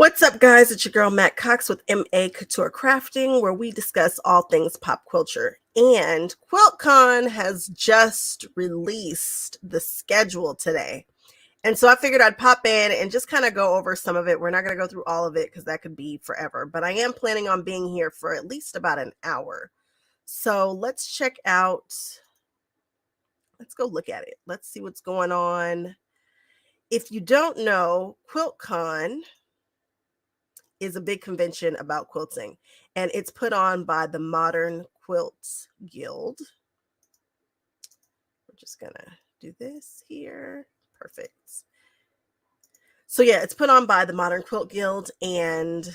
What's up, guys? It's your girl, Matt Cox with MA Couture Crafting, where we discuss all things pop culture. And QuiltCon has just released the schedule today. And so I figured I'd pop in and just kind of go over some of it. We're not going to go through all of it because that could be forever, but I am planning on being here for at least about an hour. So let's check out, let's go look at it. Let's see what's going on. If you don't know, QuiltCon is a big convention about quilting, and it's put on by the Modern Quilts Guild. We're just gonna do this here. Perfect. So yeah, it's put on by the Modern Quilt Guild, and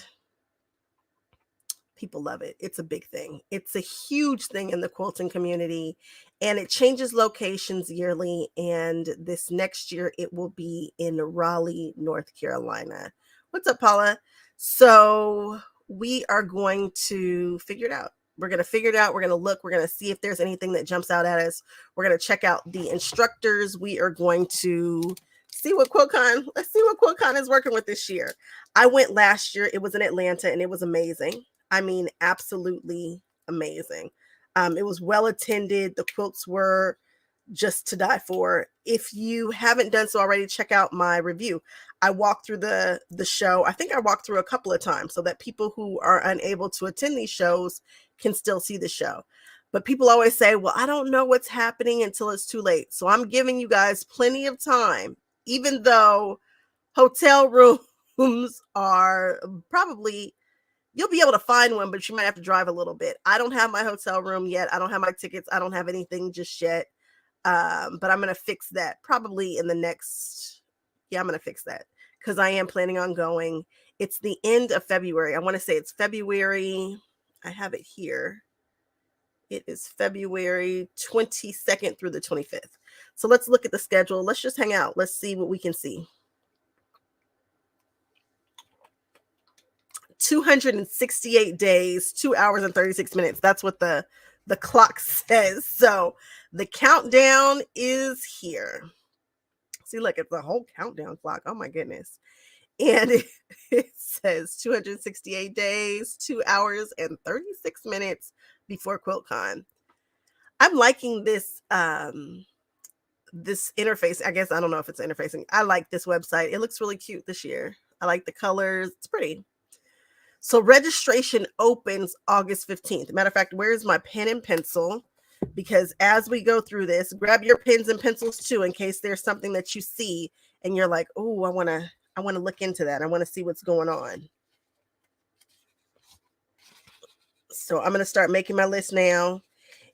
people love it. It's a big thing. It's a huge thing in the quilting community, and it changes locations yearly, and this next year it will be in Raleigh, North Carolina. What's up, Paula? So we are going to figure it out. We're going to figure it out. We're going to look. We're going to see if there's anything that jumps out at us. We're going to check out the instructors. We are going to see what QuiltCon, let's see what QuiltCon is working with this year. I went last year. It was in Atlanta, and it was amazing. I mean, absolutely amazing. It was well attended. The quilts were just to die for. If you haven't done so already, check out my review. I walked through the show. I think I walked through a couple of times so that people who are unable to attend these shows can still see the show. But people always say, well, I don't know what's happening until it's too late. So I'm giving you guys plenty of time, even though hotel rooms are probably, you'll be able to find one, but you might have to drive a little bit. I don't have my hotel room yet. I don't have my tickets. I don't have anything just yet. But I'm going to fix that probably in the next, I'm going to fix that because I am planning on going. It's the end of February. I want to say it's February. I have it here. It is February 22nd through the 25th. So let's look at the schedule. Let's just hang out. Let's see what we can see. 268 days, 2 hours and 36 minutes. That's what the clock says. So the countdown is here. See, look, it's a whole countdown clock. Oh my goodness. And it says 268 days, 2 hours and 36 minutes before QuiltCon. I'm liking this this interface. I guess I don't know if it's interfacing. I like this website. It looks really cute this year. I like the colors. It's pretty. So registration opens August 15th. Matter of fact, where's my pen and pencil? Because as we go through this, grab your pens and pencils too, in case there's something that you see and you're like, oh, I want to look into that. I want to see what's going on. So I'm going to start making my list now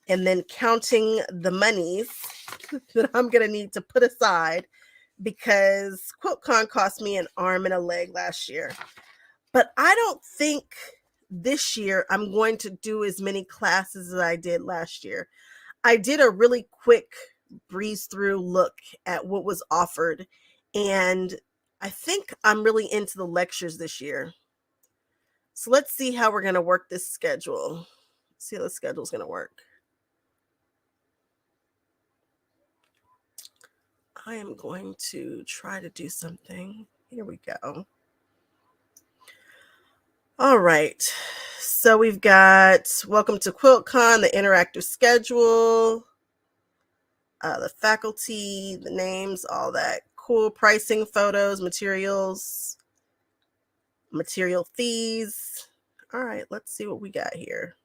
and then counting the monies that I'm going to need to put aside because QuiltCon cost me an arm and a leg last year. But I don't think this year I'm going to do as many classes as I did last year. I did a really quick breeze through look at what was offered, and I think I'm really into the lectures this year. So let's see how we're going to work this schedule. See how the schedule is going to work. I am going to try to do something. Here we go. All right, so we've got welcome to QuiltCon, the interactive schedule, the faculty, the names, all that cool pricing, photos, materials, material fees. All right, let's see what we got here.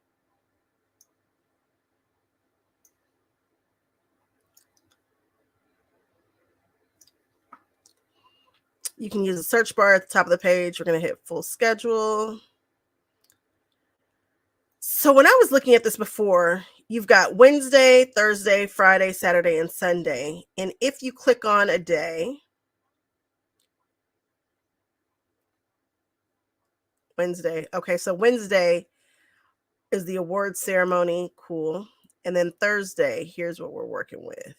You can use the search bar at the top of the page. We're going to hit full schedule. So when I was looking at this before, you've got Wednesday, Thursday, Friday, Saturday, and Sunday. And if you click on a day, Wednesday. Okay, so Wednesday is the award ceremony. Cool. And then Thursday, here's what we're working with.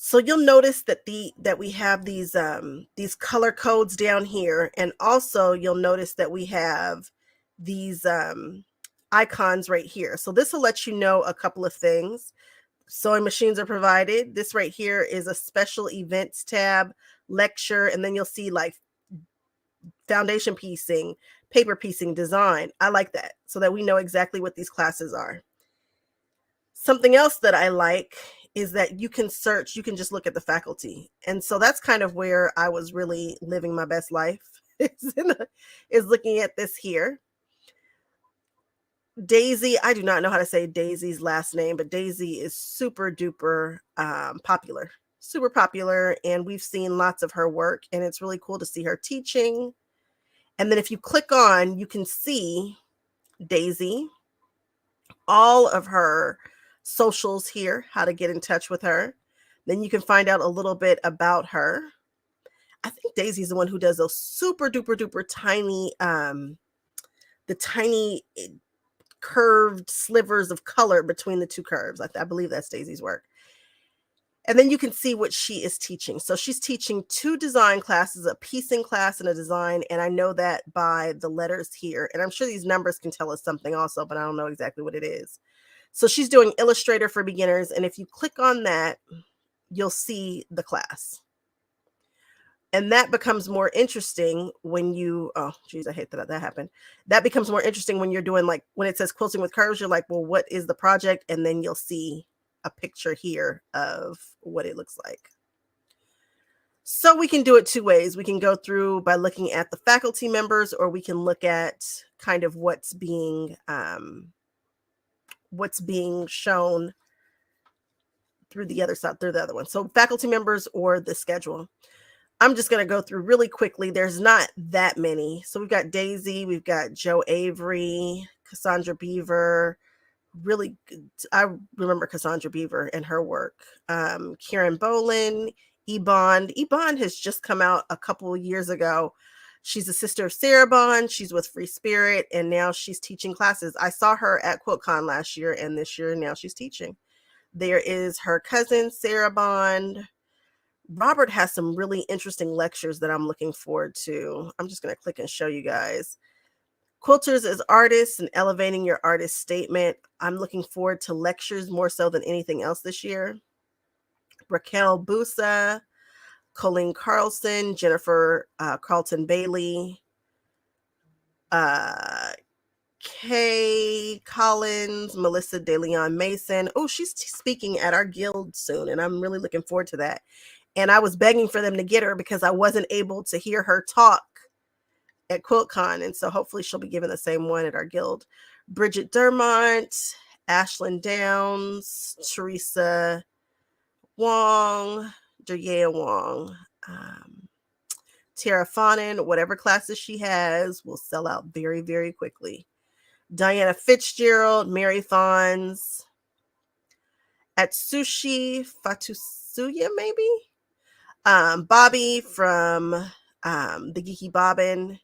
So you'll notice that we have these color codes down here, and also you'll notice that we have these icons right here. So this will let you know a couple of things. Sewing machines are provided. This right here is a special events tab, lecture, and then you'll see like foundation piecing, paper piecing, design. I like that so that we know exactly what these classes are. Something else that I like is that you can search, you can just look at the faculty. And so that's kind of where I was really living my best life is looking at this here. Daisy, I do not know how to say Daisy's last name, but Daisy is super duper popular, super popular. And we've seen lots of her work, and it's really cool to see her teaching. And then if you click on, you can see Daisy, all of her socials here, how to get in touch with her. Then you can find out a little bit about her. I think Daisy's the one who does those super duper duper tiny, the tiny curved slivers of color between the two curves. I believe that's Daisy's work. And then you can see what she is teaching. So she's teaching 2 design classes, a piecing class and a design. And I know that by the letters here. And I'm sure these numbers can tell us something also, but I don't know exactly what it is. So she's doing Illustrator for beginners. And if you click on that, you'll see the class. And that becomes more interesting when you, oh, geez, I hate that happened. That becomes more interesting when you're doing like, when it says quilting with curves, you're like, well, what is the project? And then you'll see a picture here of what it looks like. So we can do it 2 ways. We can go through by looking at the faculty members, or we can look at kind of what's being shown through the other side, through the other one. So faculty members or the schedule. I'm just going to go through really quickly. There's not that many. So we've got Daisy, we've got Joe Avery, Cassandra Beaver. Really good. I remember Cassandra Beaver and her work. Karen Bolin, Ebond. Ebond has just come out a couple of years ago. She's a sister of Sarah Bond. She's with Free Spirit, and now she's teaching classes. I saw her at QuiltCon last year, and this year now she's teaching. There is her cousin, Sarah Bond. Robert has some really interesting lectures that I'm looking forward to. I'm just going to click and show you guys. Quilters as artists and elevating your artist statement. I'm looking forward to lectures more so than anything else this year. Raquel Busa, Colleen Carlson, Jennifer Carlton Bailey, Kay Collins, Melissa De Leon Mason. Oh, she's speaking at our guild soon, and I'm really looking forward to that. And I was begging for them to get her because I wasn't able to hear her talk at QuiltCon, and so hopefully she'll be given the same one at our guild. Bridget Dermont, Ashlyn Downs, Teresa Wong, Jerya Wong, Tara Fonin. Whatever classes she has will sell out very, very quickly. Diana Fitzgerald, Mary Fons, Atsushi Fatusuya, maybe? Bobby from the Geeky Bobbin,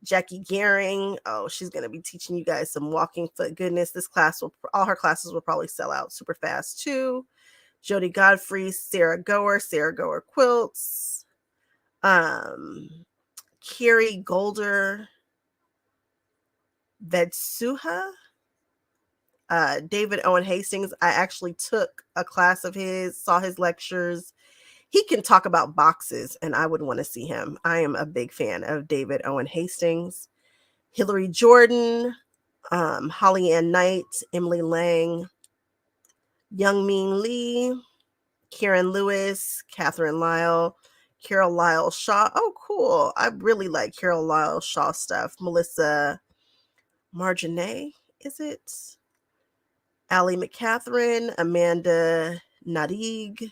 Jackie Gehring. Oh, she's going to be teaching you guys some walking foot goodness. This class all her classes will probably sell out super fast too. Jody Godfrey, Sarah Goer Quilts, Carrie Golder, Vedsuha, David Owen Hastings. I actually took a class of his, saw his lectures. He can talk about boxes, and I would want to see him. I am a big fan of David Owen Hastings. Hillary Jordan, Holly Ann Knight, Emily Lang, Young Min Lee, Karen Lewis, Catherine Lyle, Carol Lyle Shaw. Oh, cool. I really like Carol Lyle Shaw stuff. Melissa Marginet, is it? Allie McCatherine, Amanda Nadig,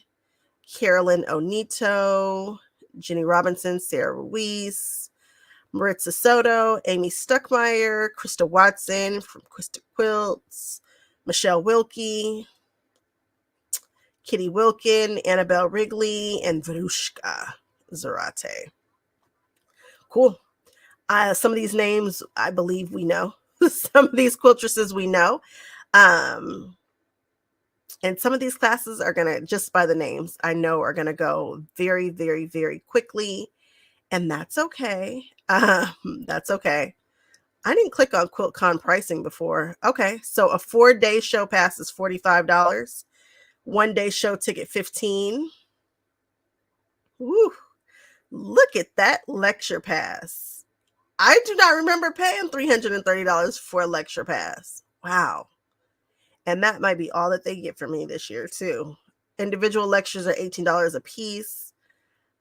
Carolyn Onito, Jenny Robinson, Sarah Ruiz, Maritza Soto, Amy Stuckmeyer, Krista Watson from Krista Quilts, Michelle Wilkie, Kitty Wilkin, Annabelle Wrigley, and Varushka Zarate. Cool. Some of these names, I believe we know. Some of these quiltresses we know. And some of these classes are going to, just by the names, I know are going to go very, very, very quickly. And that's okay. That's okay. I didn't click on QuiltCon pricing before. Okay. So a 4-day show pass is $45. 1-day show ticket 15. Woo, look at that lecture pass. I do not remember paying $330 for a lecture pass. Wow. And that might be all that they get from me this year too. Individual lectures are $18 a piece.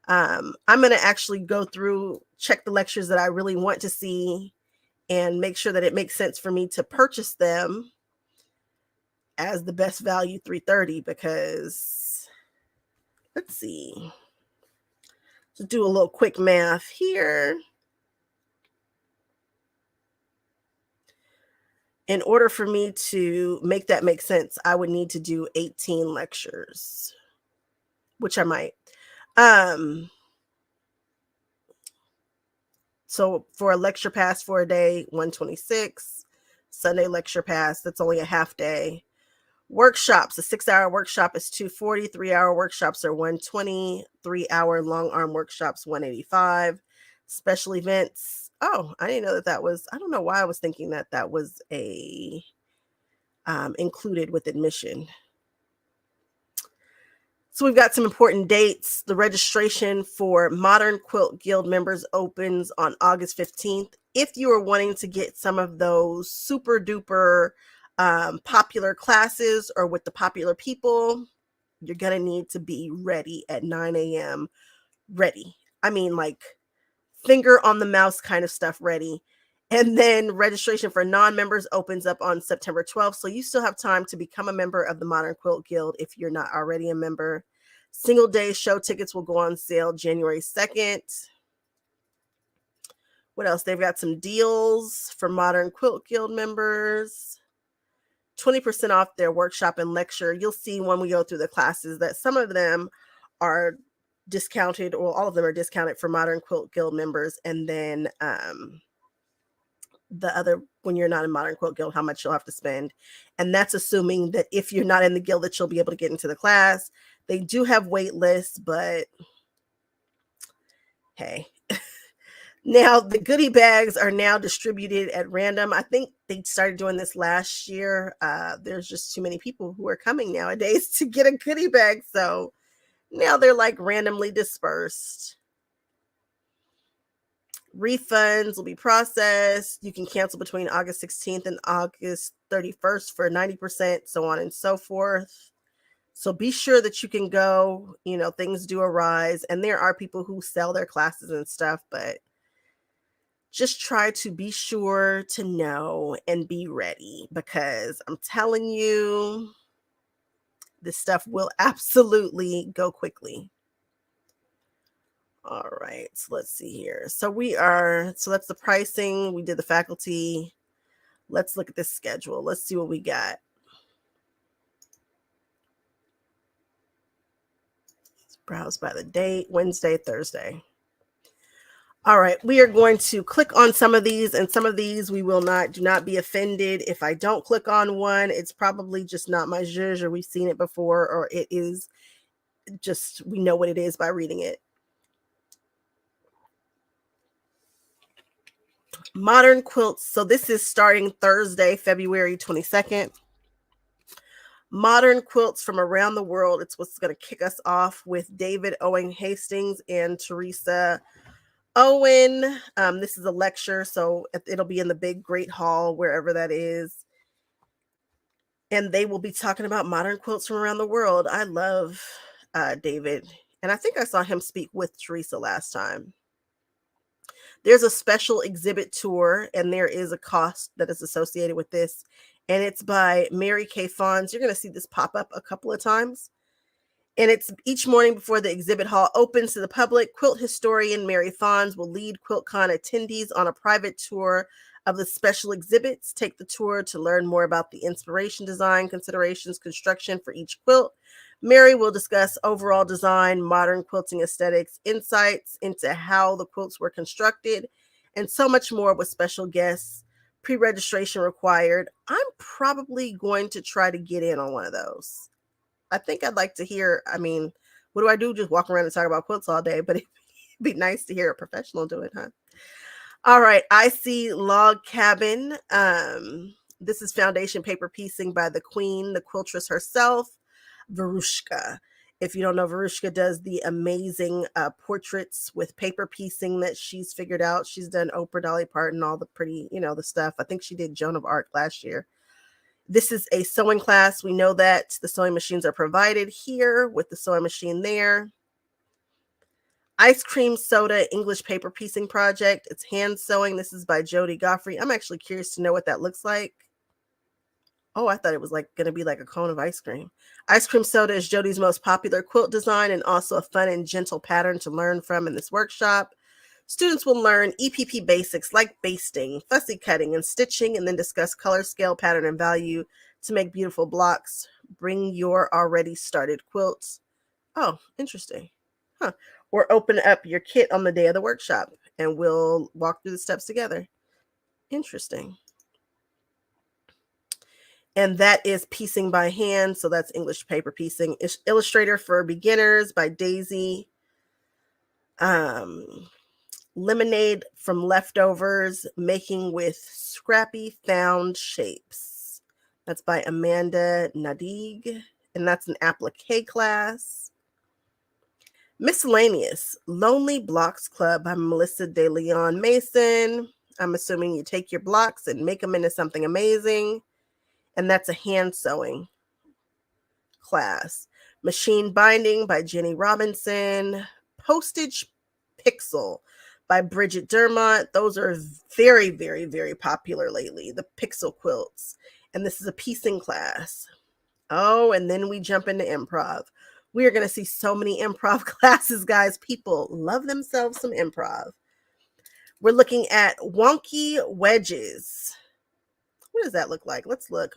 I'm going to actually go through, check the lectures that I really want to see and make sure that it makes sense for me to purchase them as the best value $330, because let's see. Just do a little quick math here. In order for me to make that make sense, I would need to do 18 lectures, which I might. So for a lecture pass for a day, 126. Sunday lecture pass, that's only a half day. Workshops, a 6-hour workshop is $240. 3-hour workshops are $120. 3-hour long arm workshops, $185. Special events. Oh, I didn't know that was, I don't know why I was thinking that was a included with admission. So we've got some important dates. The registration for Modern Quilt Guild members opens on August 15th. If you are wanting to get some of those super duper popular classes or with the popular people, you're going to need to be ready at 9 a.m. Ready. I mean, like finger on the mouse kind of stuff ready. And then registration for non-members opens up on September 12th. So you still have time to become a member of the Modern Quilt Guild if you're not already a member. Single day show tickets will go on sale January 2nd. What else? They've got some deals for Modern Quilt Guild members. 20% off their workshop and lecture. You'll see when we go through the classes that some of them are discounted, or all of them are discounted for Modern Quilt Guild members. And then the other, when you're not in Modern Quilt Guild, how much you'll have to spend. And that's assuming that if you're not in the guild that you'll be able to get into the class. They do have wait lists, but hey. Now the goodie bags are now distributed at random. I think they started doing this last year. There's just too many people who are coming nowadays to get a goodie bag. So now they're like randomly dispersed. Refunds will be processed. You can cancel between August 16th and August 31st for 90%, so on and so forth. So be sure that you can go. You know, things do arise, and there are people who sell their classes and stuff, but just try to be sure to know and be ready, because I'm telling you, this stuff will absolutely go quickly. All right, so let's see here. So that's the pricing. We did the faculty. Let's look at this schedule. Let's see what we got. Let's browse by the date, Wednesday, Thursday. All right, we are going to click on some of these, and some of these we will not, do not be offended. If I don't click on one, it's probably just not my zhuzh, or we've seen it before, or it is just, we know what it is by reading it. Modern quilts. So this is starting Thursday, February 22nd. Modern quilts from around the world. It's what's going to kick us off with David Owen Hastings and Teresa Owen. This is a lecture, so it'll be in the big great hall, wherever that is. And they will be talking about modern quilts from around the world. I love David. And I think I saw him speak with Teresa last time. There's a special exhibit tour, and there is a cost that is associated with this. And it's by Mary Kay Fawns. You're going to see this pop up a couple of times. And it's each morning before the exhibit hall opens to the public. Quilt historian Mary Fawns will lead QuiltCon attendees on a private tour of the special exhibits. Take the tour to learn more about the inspiration, design, considerations, construction for each quilt. Mary will discuss overall design, modern quilting aesthetics, insights into how the quilts were constructed, and so much more with special guests. Pre-registration required. I'm probably going to try to get in on one of those. I think I'd like to hear, I mean, what do I do? Just walk around and talk about quilts all day, but it'd be nice to hear a professional do it, huh? All right, I see Log Cabin. This is foundation paper piecing by the queen, the quiltress herself. Verushka. If you don't know, Verushka does the amazing portraits with paper piecing that she's figured out. She's done Oprah, Dolly Parton, all the pretty, the stuff. I think she did Joan of Arc last year. This is a sewing class. We know that the sewing machines are provided here with the sewing machine there. Ice cream soda English paper piecing project. It's hand sewing. This is by Jody Goffrey. I'm actually curious to know what that looks like. Oh, I thought it was going to be like a cone of ice cream. Ice cream soda is Jody's most popular quilt design and also a fun and gentle pattern to learn from in this workshop. Students will learn EPP basics like basting, fussy cutting, and stitching, and then discuss color, scale, pattern, and value to make beautiful blocks. Bring your already started quilts. Oh, interesting. Huh. Or open up your kit on the day of the workshop, and we'll walk through the steps together. Interesting. And that is Piecing by Hand. So that's English paper piecing. Illustrator for Beginners by Daisy. Lemonade from Leftovers, Making with Scrappy Found Shapes. That's by Amanda Nadig. And that's an applique class. Miscellaneous, Lonely Blocks Club by Melissa De Leon Mason. I'm assuming you take your blocks and make them into something amazing. And that's a hand sewing class. Machine Binding by Jenny Robinson. Postage Pixel by Bridget Dermott. Those are very, very, very popular lately, the pixel quilts. And this is a piecing class. Oh, and then we jump into improv. We are going to see so many improv classes, guys. People love themselves some improv. We're looking at wonky wedges. What does that look like? Let's look.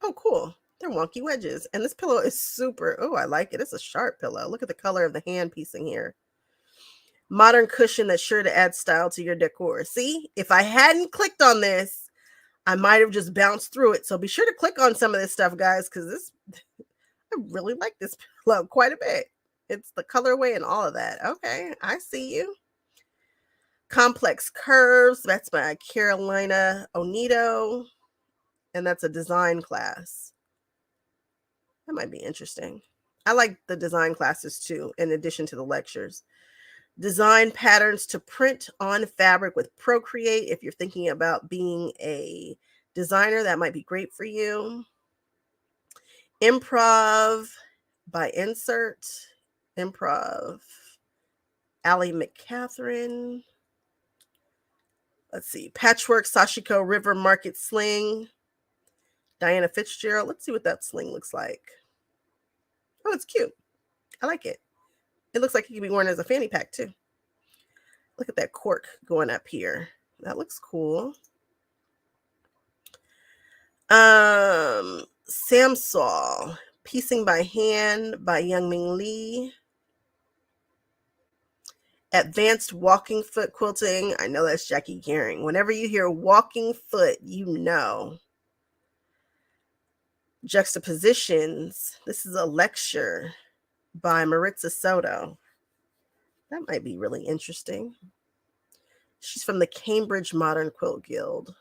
Oh, cool. They're wonky wedges. And this pillow is super, oh, I like it. It's a sharp pillow. Look at the color of the hand piecing here. Modern cushion that's sure to add style to your decor. See, if I hadn't clicked on this, I might have just bounced through it. So be sure to click on some of this stuff, guys, because I really like this pillow quite a bit. It's the colorway and all of that. Okay, I see you. Complex Curves. That's by Carolina Onito. And that's a design class. That might be interesting. I like the design classes too, in addition to the lectures. Design patterns to print on fabric with Procreate. If you're thinking about being a designer, that might be great for you. Improv by Insert. Improv. Allie McCatherine. Let's see. Patchwork Sashiko River Market Sling. Diana Fitzgerald. Let's see what that sling looks like. Oh, it's cute. I like it. It looks like it can be worn as a fanny pack too. Look at that cork going up here. That looks cool. Samsaw, Piecing by Hand by Youngmin Lee. Advanced Walking Foot Quilting. I know that's Jackie Gehring. Whenever you hear walking foot, you know. Juxtapositions. This is a lecture by Maritza Soto. That might be really interesting. She's from the Cambridge Modern Quilt Guild.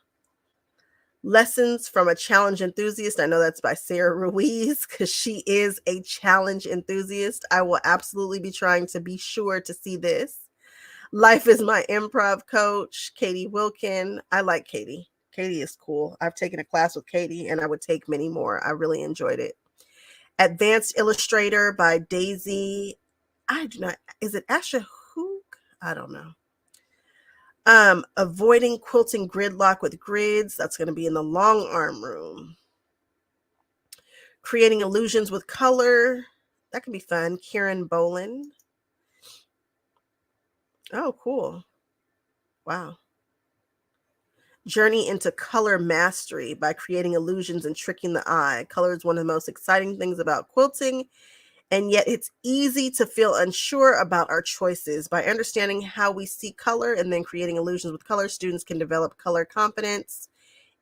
Lessons from a Challenge Enthusiast. I know that's by Sarah Ruiz because she is a challenge enthusiast. I will absolutely be trying to be sure to see this. Life is My Improv Coach, Katie Wilkin. I like Katie. Katie is cool. I've taken a class with Katie and I would take many more. I really enjoyed it. Advanced Illustrator by Daisy. Is it Asha Hook? I don't know. Avoiding Quilting Gridlock with Grids. That's going to be in the long arm room. Creating Illusions with Color. That can be fun. Karen Boland. Oh, cool. Wow. Journey into Color Mastery by Creating Illusions and Tricking the Eye. Color is one of the most exciting things about quilting, and yet it's easy to feel unsure about our choices. By understanding how we see color and then creating illusions with color, students can develop color confidence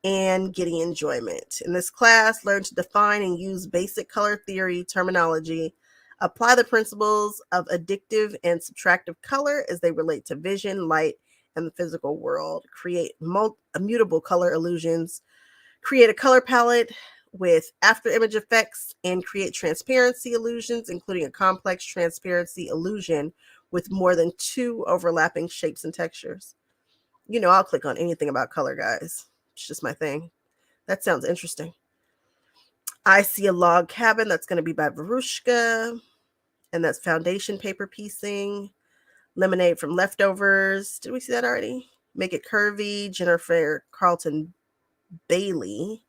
and getting enjoyment. In this class, learn to define and use basic color theory terminology, apply the principles of additive and subtractive color as they relate to vision, light, and the physical world, create immutable color illusions, create a color palette with after image effects and create transparency illusions, including a complex transparency illusion with more than 2 overlapping shapes and textures. You know, I'll click on anything about color, guys. It's just my thing. That sounds interesting. I see a log cabin. That's going to be by Verushka. And that's foundation paper piecing. Lemonade from leftovers. Did we see that already? Make it curvy. Jennifer Carlton Bailey.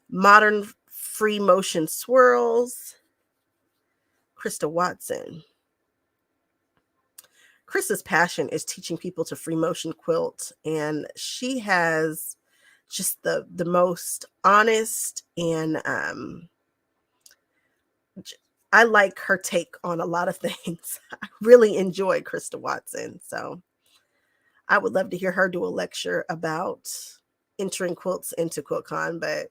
Modern free motion swirls. Krista Watson. Krista's passion is teaching people to free motion quilt, and she has just the most honest and I like her take on a lot of things. I really enjoy Krista Watson, so I would love to hear her do a lecture about entering quilts into QuiltCon, but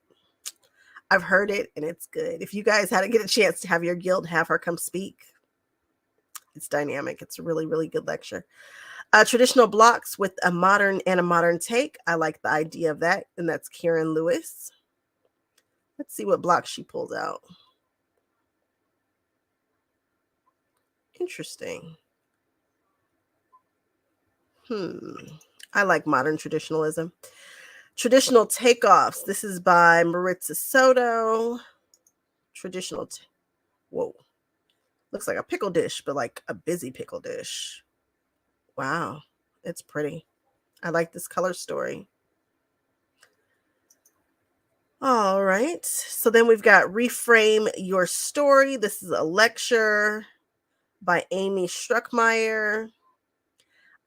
I've heard it and it's good. If you guys had to get a chance to have your guild have her come speak, it's dynamic. It's a really, really good lecture. Traditional blocks with a modern take. I like the idea of that, and that's Karen Lewis. Let's see what block she pulled out. Interesting. I like modern traditionalism. Traditional takeoffs. This is by Maritza Soto. Traditional. Whoa. Looks like a pickle dish, but like a busy pickle dish. Wow. It's pretty. I like this color story. All right. So then we've got Reframe Your Story. This is a lecture by Amy Struckmeyer.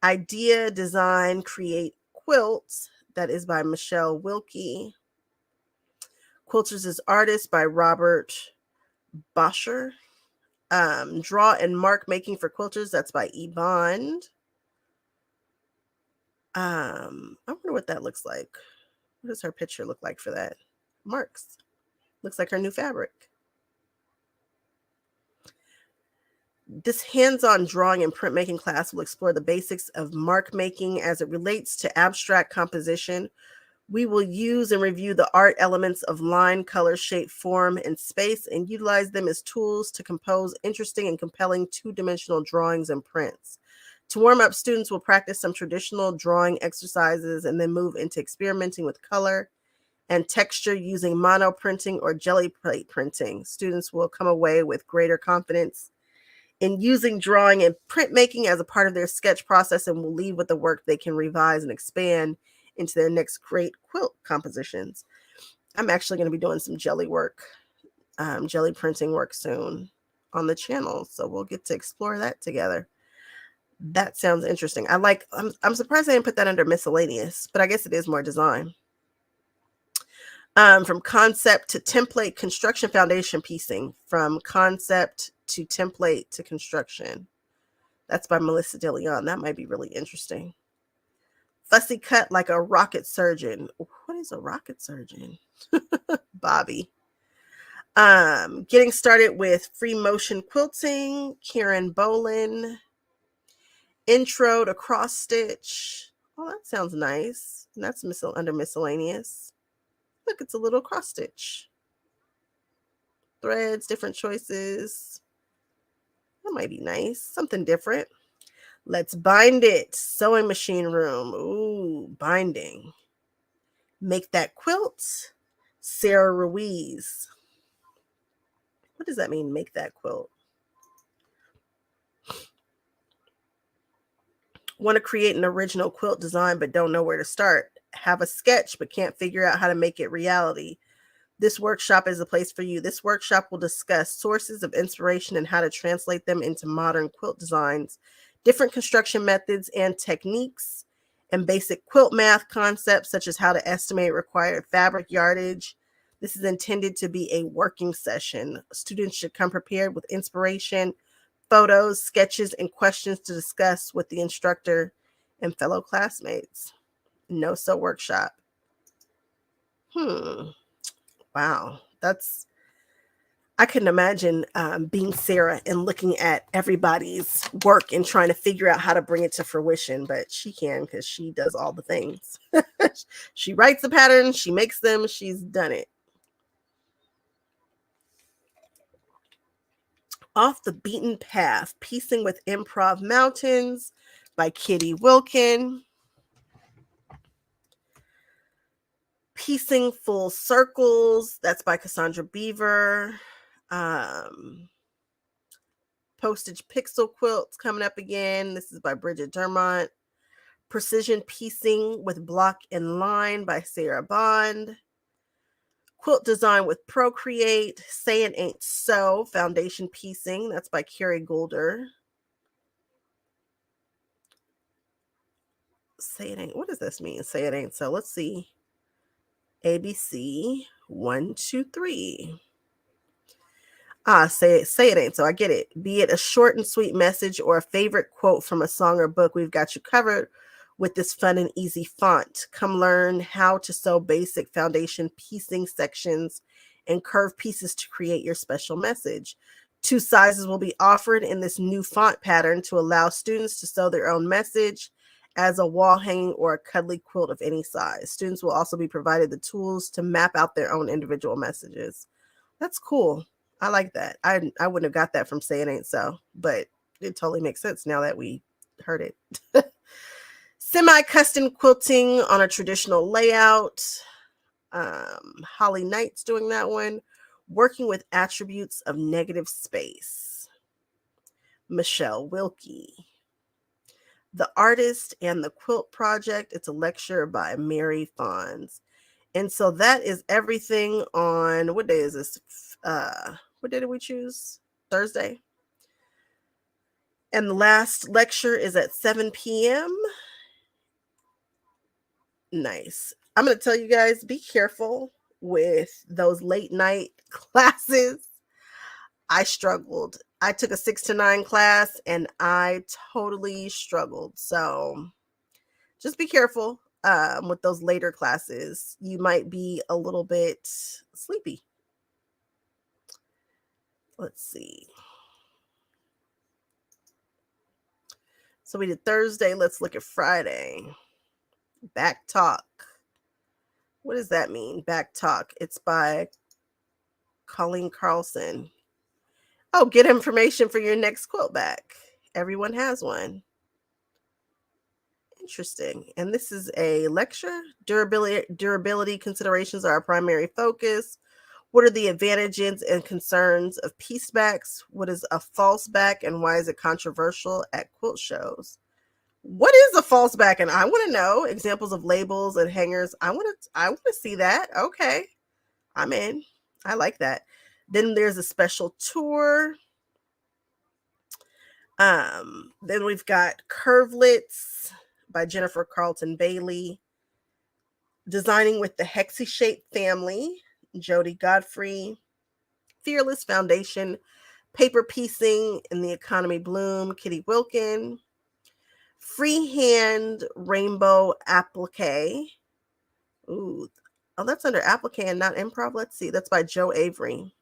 Idea, Design, Create Quilts. That is by Michelle Wilkie. Quilters as Artists by Robert Boscher. Draw and Mark Making for Quilters. That's by E. Bond. I wonder what that looks like. What does her picture look like for that? Marks. Looks like her new fabric. This hands-on drawing and printmaking class will explore the basics of mark making as it relates to abstract composition. We will use and review the art elements of line, color, shape, form, and space, and utilize them as tools to compose interesting and compelling two-dimensional drawings and prints. To warm up, students will practice some traditional drawing exercises and then move into experimenting with color and texture using mono printing or jelly plate printing. Students will come away with greater confidence in using drawing and printmaking as a part of their sketch process and will leave with the work they can revise and expand into their next great quilt compositions. I'm actually going to be doing some jelly printing work soon on the channel, so we'll get to explore that together. That sounds interesting. I'm surprised I didn't put that under miscellaneous, but I guess it is more design. From concept to template, construction foundation piecing. From concept to template to construction. That's by Melissa DeLeon. That might be really interesting. Fussy cut like a rocket surgeon. What is a rocket surgeon? Bobby. Getting started with free motion quilting. Karen Bolin. Intro to cross stitch. Oh, that sounds nice. And that's under miscellaneous. Look, it's a little cross stitch. Threads, different choices. That might be nice. Something different. Let's bind it. Sewing machine room. Ooh, binding. Make that quilt. Sarah Ruiz. What does that mean, make that quilt? Want to create an original quilt design but don't know where to start? Have a sketch but can't figure out how to make it reality? This workshop is a place for you. This workshop will discuss sources of inspiration and how to translate them into modern quilt designs, different construction methods and techniques, and basic quilt math concepts such as how to estimate required fabric yardage. This is intended to be a working session. Students should come prepared with inspiration, photos, sketches, and questions to discuss with the instructor and fellow classmates. No sew workshop. Wow. I couldn't imagine being Sarah and looking at everybody's work and trying to figure out how to bring it to fruition, but she can because she does all the things. She writes the patterns, she makes them, she's done it. Off the Beaten Path, Piecing with Improv Mountains by Kitty Wilkin. Piecing Full Circles, that's by Cassandra Beaver. Postage Pixel Quilts coming up again. This is by Bridget Dermont. Precision Piecing with Block and Line by Sarah Bond. Quilt Design with Procreate. Say It Ain't So, Foundation Piecing. That's by Carrie Goulder. Say It Ain't, what does this mean? Say It Ain't So. Let's see. ABC 1, 2, 3. Say it ain't so. I get it. Be it a short and sweet message or a favorite quote from a song or book, we've got you covered with this fun and easy font. Come learn how to sew basic foundation piecing sections and curve pieces to create your special message. 2 sizes will be offered in this new font pattern to allow students to sew their own message as a wall hanging or a cuddly quilt of any size. Students will also be provided the tools to map out their own individual messages. That's cool. I like that. I wouldn't have got that from Say It Ain't So, but it totally makes sense now that we heard it. Semi-custom quilting on a traditional layout. Holly Knight's doing that one. Working with attributes of negative space. Michelle Wilkie. The Artist and the Quilt Project. It's a lecture by Mary Fons. And so that is everything on, what day is this? What day did we choose? Thursday. And the last lecture is at 7 p.m. Nice. I'm going to tell you guys, be careful with those late night classes. I struggled. I took a 6 to 9 class and I totally struggled. So just be careful with those later classes. You might be a little bit sleepy. Let's see. So we did Thursday. Let's look at Friday. Back Talk. What does that mean? Back Talk. It's by Colleen Carlson. Oh, get information for your next quilt back. Everyone has one. Interesting. And this is a lecture. Durability considerations are our primary focus. What are the advantages and concerns of piece backs? What is a false back and why is it controversial at quilt shows? What is a false back? And I want to know examples of labels and hangers. I want to see that. Okay. I'm in. I like that. Then there's a special tour. Then we've got Curvelets by Jennifer Carlton Bailey. Designing with the Hexie Shape Family, Jody Godfrey. Fearless Foundation, Paper Piecing in the Economy Bloom, Kitty Wilkin. Freehand Rainbow Applique. Ooh, oh, that's under applique and not improv. Let's see. That's by Joe Avery.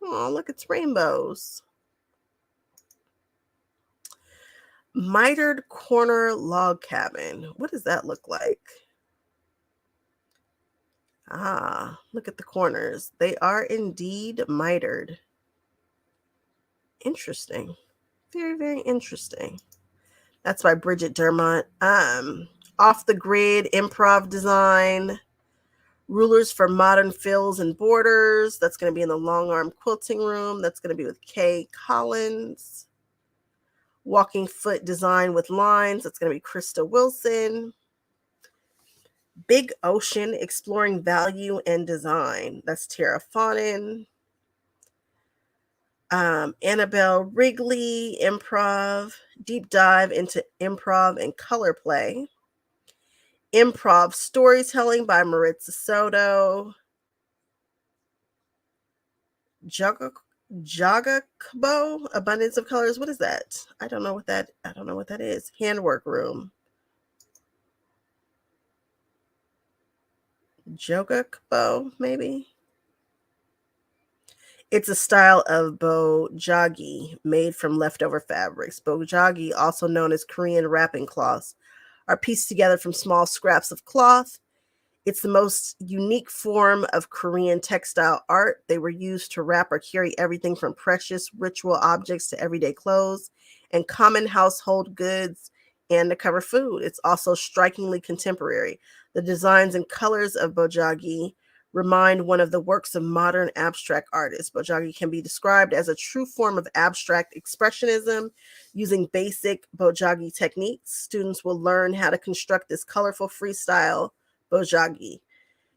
Oh, look, it's rainbows. Mitered Corner Log Cabin. What does that look like? Ah, look at the corners. They are indeed mitered. Interesting. Very, very interesting. That's by Bridget Dermont. Off the Grid Improv Design. Rulers for Modern Fills and Borders. That's going to be in the Long Arm Quilting Room. That's going to be with Kay Collins. Walking Foot Design with Lines. That's going to be Krista Wilson. Big Ocean Exploring Value and Design. That's Tara Fawnin. Annabelle Wrigley, Improv. Deep Dive into Improv and Color Play. Improv Storytelling by Maritza Soto. Jagakbo, Abundance of Colors. What is that? I don't know what that is. Handwork Room. Jogakbo, maybe. It's a style of bojagi made from leftover fabrics. Bojagi, also known as Korean wrapping cloths, are pieced together from small scraps of cloth. It's the most unique form of Korean textile art. They were used to wrap or carry everything from precious ritual objects to everyday clothes and common household goods and to cover food. It's also strikingly contemporary. The designs and colors of bojagi remind one of the works of modern abstract artists. Bojagi can be described as a true form of abstract expressionism. Using basic bojagi techniques, students will learn how to construct this colorful freestyle bojagi.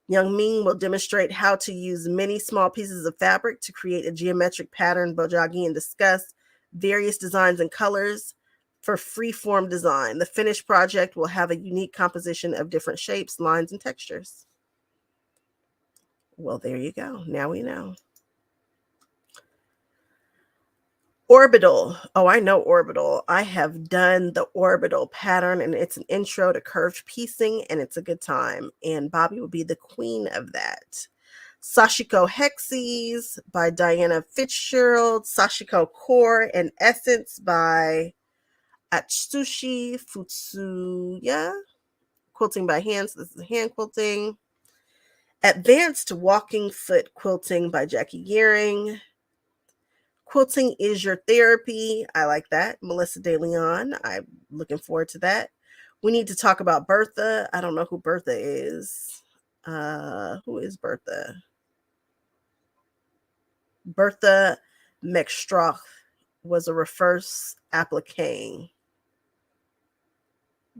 Young Ming will demonstrate how to use many small pieces of fabric to create a geometric pattern bojagi and discuss various designs and colors for free-form design. The finished project will have a unique composition of different shapes, lines, and textures. Well, there you go. Now we know. Orbital. Oh, I know orbital. I have done the orbital pattern, and it's an intro to curved piecing, and it's a good time. And Bobby will be the queen of that. Sashiko Hexes by Diana Fitzgerald. Sashiko Core and Essence by Atsushi Futsuya. Quilting by hand. So this is hand quilting. Advanced Walking Foot Quilting by Jackie Gearing. Quilting is Your Therapy. I like that. Melissa De Leon. I'm looking forward to that. We need to talk about Bertha. I don't know who Bertha is. Who is Bertha? Bertha McStroth was a reverse appliquing.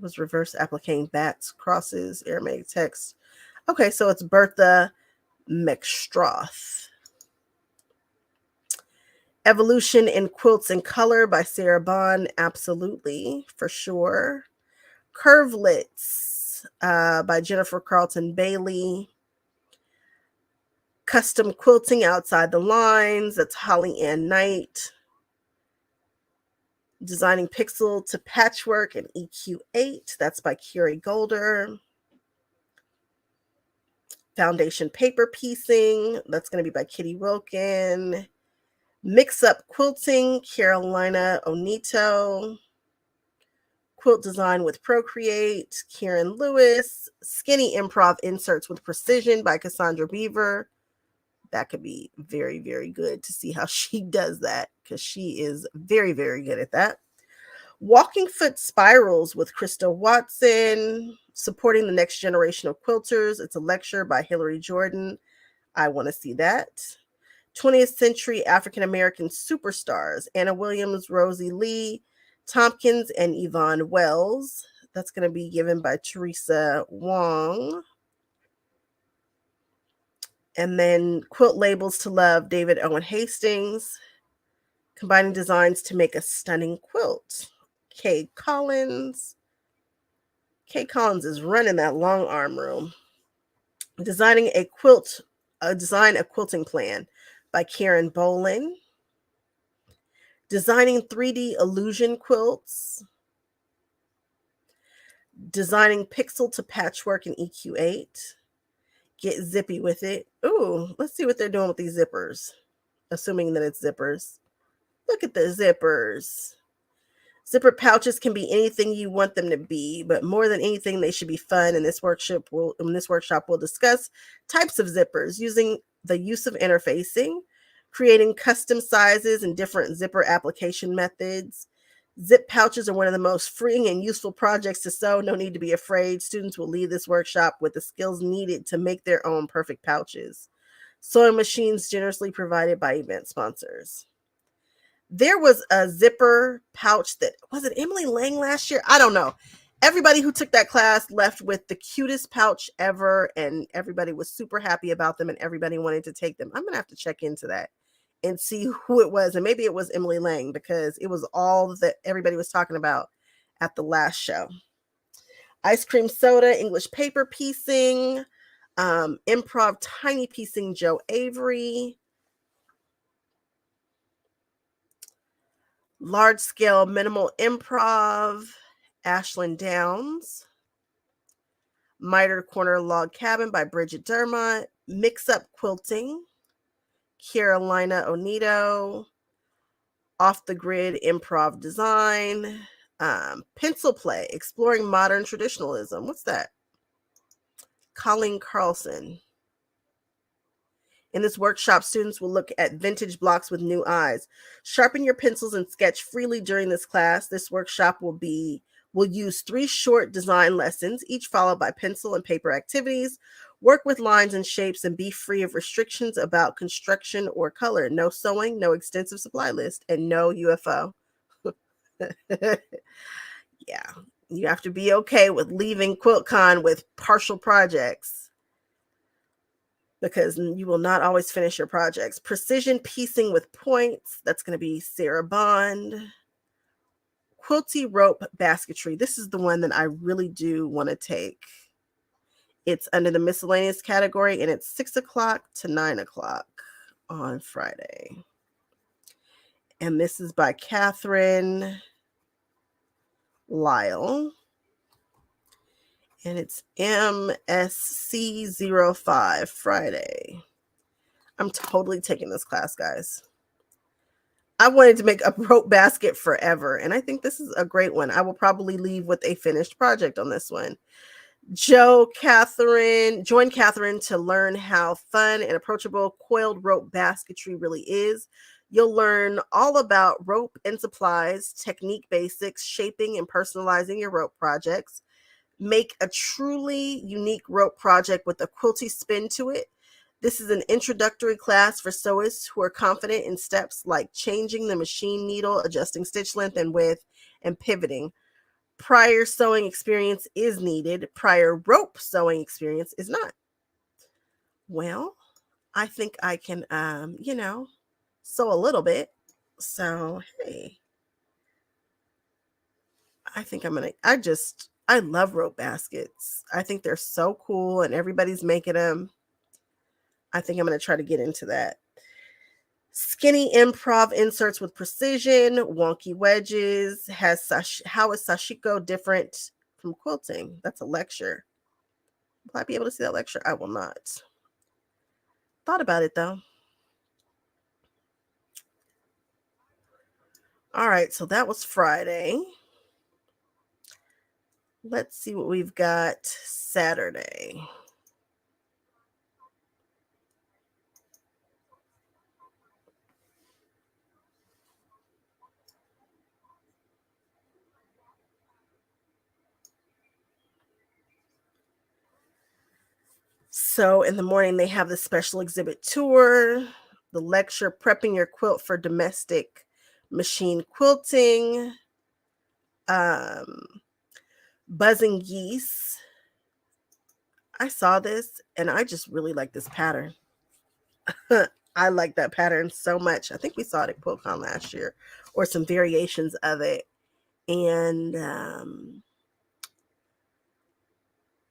Was reverse appliquing bats, crosses, Aramaic text. Okay, so it's Bertha McStroth. Evolution in Quilts and Color by Sarah Bond. Absolutely, for sure. Curvelets by Jennifer Carlton Bailey. Custom Quilting Outside the Lines. That's Holly Ann Knight. Designing Pixel to Patchwork in EQ8. That's by Carrie Golder. Foundation Paper Piecing. That's going to be by Kitty Wilkin. Mix Up Quilting, Carolina Onito. Quilt Design with Procreate, Karen Lewis. Skinny Improv Inserts with Precision by Cassandra Beaver. That could be very, very good to see how she does that, because she is very, very good at that. Walking Foot Spirals with Krista Watson. Supporting the Next Generation of Quilters. It's a lecture by Hillary Jordan. I want to see that. 20th Century African American Superstars. Anna Williams, Rosie Lee Tompkins, and Yvonne Wells. That's going to be given by Teresa Wong. And then Quilt Labels to Love, David Owen Hastings. Combining designs to make a stunning quilt. Kay Collins. Kay Collins is running that long arm room. Designing a quilting plan by Karen Bolin. Designing 3D illusion quilts. Designing Pixel to Patchwork in EQ8. Get zippy with it. Ooh, let's see what they're doing with these zippers. Assuming that it's zippers. Look at the zippers. Zipper pouches can be anything you want them to be, but more than anything, they should be fun. In this workshop, we'll discuss types of zippers using the use of interfacing, creating custom sizes and different zipper application methods. Zip pouches are one of the most freeing and useful projects to sew. No need to be afraid. Students will leave this workshop with the skills needed to make their own perfect pouches. Sewing machines generously provided by event sponsors. There was a zipper pouch that, was it Emily Lang last year? I don't know. Everybody who took that class left with the cutest pouch ever, and everybody was super happy about them, and everybody wanted to take them. I'm going to have to check into that and see who it was. And maybe it was Emily Lang, because it was all that everybody was talking about at the last show. Ice cream soda, English paper piecing, improv tiny piecing, Joe Avery. Large Scale Minimal Improv, Ashlyn Downs. Miter Corner Log Cabin by Bridget Dermott. Mix Up Quilting, Carolina Onito. Off the Grid Improv Design. Pencil Play, Exploring Modern Traditionalism. What's that? Colleen Carlson. In this workshop, students will look at vintage blocks with new eyes. Sharpen your pencils and sketch freely during this class. This workshop will use 3 short design lessons, each followed by pencil and paper activities. Work with lines and shapes and be free of restrictions about construction or color. No sewing, no extensive supply list, and no UFO. Yeah, you have to be okay with leaving QuiltCon with partial projects, because you will not always finish your projects. Precision piecing with points. That's going to be Sarah Bond. Quilty rope basketry. This is the one that I really do want to take. It's under the miscellaneous category, and it's 6 o'clock to 9 o'clock on Friday. And this is by Catherine Lyle. And it's MSC05 Friday. I'm totally taking this class, guys. I wanted to make a rope basket forever, and I think this is a great one. I will probably leave with a finished project on this one. Join Catherine to learn how fun and approachable coiled rope basketry really is. You'll learn all about rope and supplies, technique basics, shaping and personalizing your rope projects. Make a truly unique rope project with a quilty spin to it. This is an introductory class for sewists who are confident in steps like changing the machine needle, adjusting stitch length and width, and pivoting. Prior sewing experience is needed. Prior rope sewing experience is not. Well, I think I can, sew a little bit. So, hey, I think I love rope baskets. I think they're so cool and everybody's making them. I think I'm going to try to get into that. Skinny improv inserts with precision, wonky wedges. How is sashiko different from quilting? That's a lecture. Will I be able to see that lecture? I will not. Thought about it though. All right, so that was Friday. Let's see what we've got Saturday. So in the morning, they have the special exhibit tour, the lecture, Prepping Your Quilt for Domestic Machine Quilting, Buzzing Geese. I saw this, and I just really like this pattern. I like that pattern so much. I think we saw it at QuiltCon last year, or some variations of it. And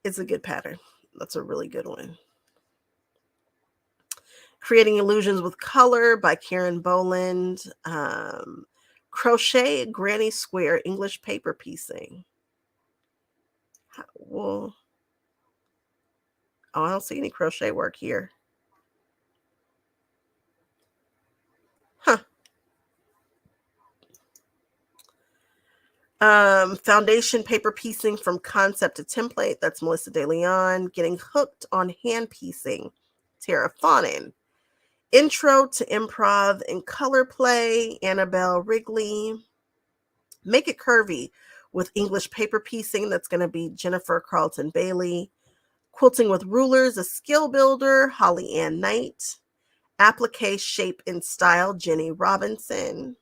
it's a good pattern. That's a really good one. Creating Illusions with Color by Karen Boland. Crochet Granny Square English paper piecing. Well, I don't see any crochet work here. Huh. Foundation paper piecing from concept to template. That's Melissa De Leon. Getting hooked on hand piecing. Tara Fawnin. Intro to Improv and Color Play, Annabelle Wrigley. Make It Curvy with English paper piecing. That's going to be Jennifer Carlton Bailey. Quilting with Rulers, a skill builder, Holly Ann Knight. Applique Shape and Style, Jenny Robinson.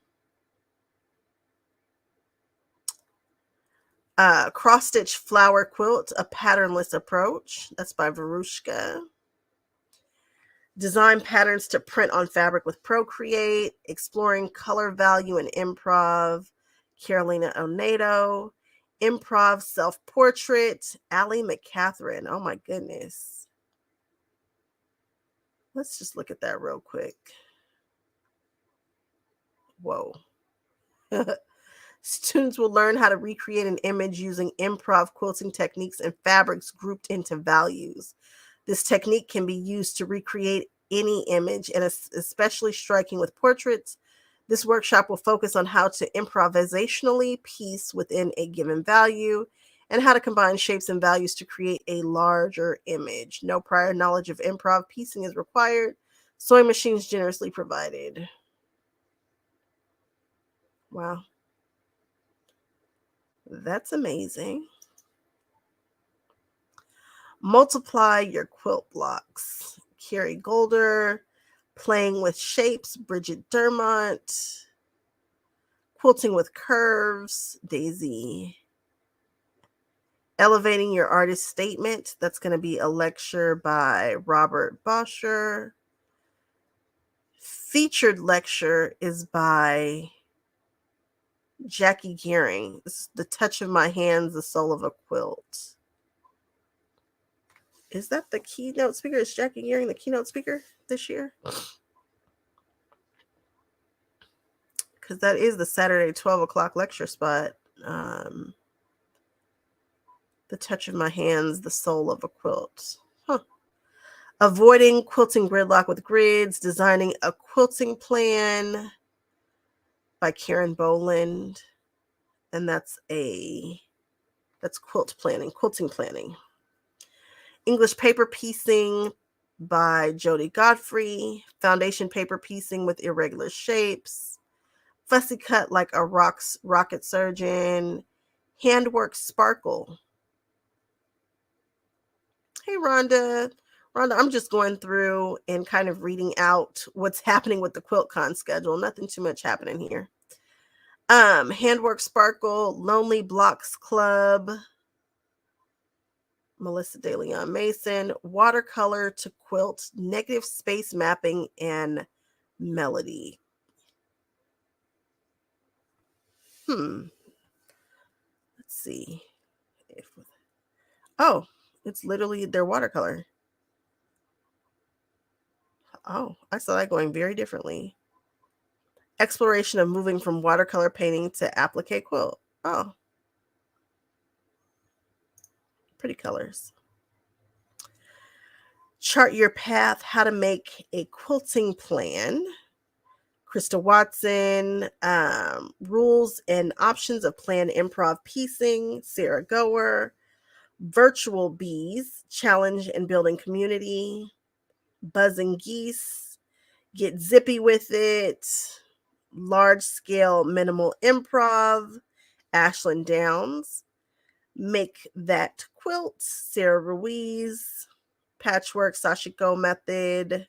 Cross Stitch Flower Quilt, a Patternless Approach. That's by Verushka. Design patterns to print on fabric with Procreate. Exploring color value and improv, Carolina Onedo. Improv self-portrait, Allie McCatherine. Oh my goodness. Let's just look at that real quick. Whoa. Students will learn how to recreate an image using improv quilting techniques and fabrics grouped into values. This technique can be used to recreate any image, and is especially striking with portraits. This workshop will focus on how to improvisationally piece within a given value and how to combine shapes and values to create a larger image. No prior knowledge of improv piecing is required. Sewing machines generously provided. Wow. That's amazing. Multiply your quilt blocks. Carrie Golder, Playing with Shapes, Bridget Dermont, Quilting with Curves, Daisy. Elevating Your Artist Statement, that's going to be a lecture by Robert Boscher. Featured lecture is by Jackie Gearing. This is The Touch of My Hands, the Soul of a Quilt. Is that the keynote speaker? Is Jackie Gearing the keynote speaker this year? Because that is the Saturday 12 o'clock lecture spot. The Touch of My Hands, the Soul of a Quilt. Huh. Avoiding Quilting Gridlock with Grids, Designing a Quilting Plan by Karen Boland. And that's quilting planning. English Paper Piecing by Jody Godfrey. Foundation Paper Piecing with Irregular Shapes. Fussy Cut Like a Rocket Surgeon. Handwork Sparkle. Hey, Rhonda. Rhonda, I'm just going through and kind of reading out what's happening with the QuiltCon schedule. Nothing too much happening here. Handwork Sparkle, Lonely Blocks Club, Melissa De Leon Mason, Watercolor to Quilt, Negative Space Mapping, and Melody. Let's see. Oh, it's literally their watercolor. Oh, I saw that going very differently. Exploration of moving from watercolor painting to applique quilt. Oh, pretty colors. Chart Your Path, How to Make a Quilting Plan. Krista Watson, Rules and Options of Planned Improv Piecing. Sarah Goer. Virtual Bees, Challenge and Building Community. Buzzing Geese, Get Zippy with It. Large Scale Minimal Improv. Ashland Downs. Make That Quilt, Sarah Ruiz. Patchwork Sashiko Method.